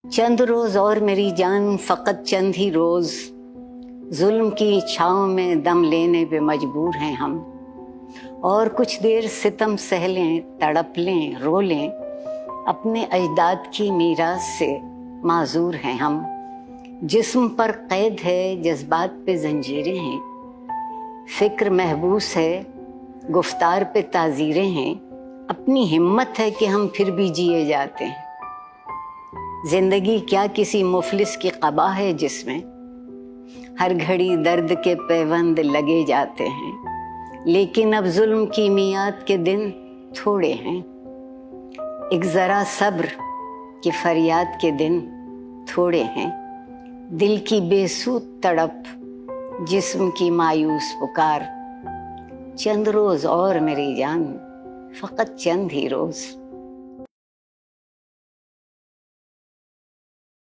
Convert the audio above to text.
चंद रोज और मेरी जान, फकत चंद ही रोज जुल्म की छाँव में दम लेने पे मजबूर हैं हम। और कुछ देर सितम सह लें, तड़प लें, रो लें, अपने अजदाद की मीरास से माजूर हैं हम। जिस्म पर कैद है, जज्बात पे जंजीरें हैं, फिक्र महबूस है, गुफ्तार पे ताजीरें हैं। अपनी हिम्मत है कि हम फिर भी जिए जाते हैं। जिंदगी क्या किसी मुफलिस की क़बा है जिसमें हर घड़ी दर्द के पैबंद लगे जाते हैं। लेकिन अब जुल्म की मियाद के दिन थोड़े हैं, एक ज़रा सब्र की फरियाद के दिन थोड़े हैं। दिल की बेसूद तड़प, जिस्म की मायूस पुकार, चंद रोज़ और मेरी जान, फ़कत चंद ही रोज़।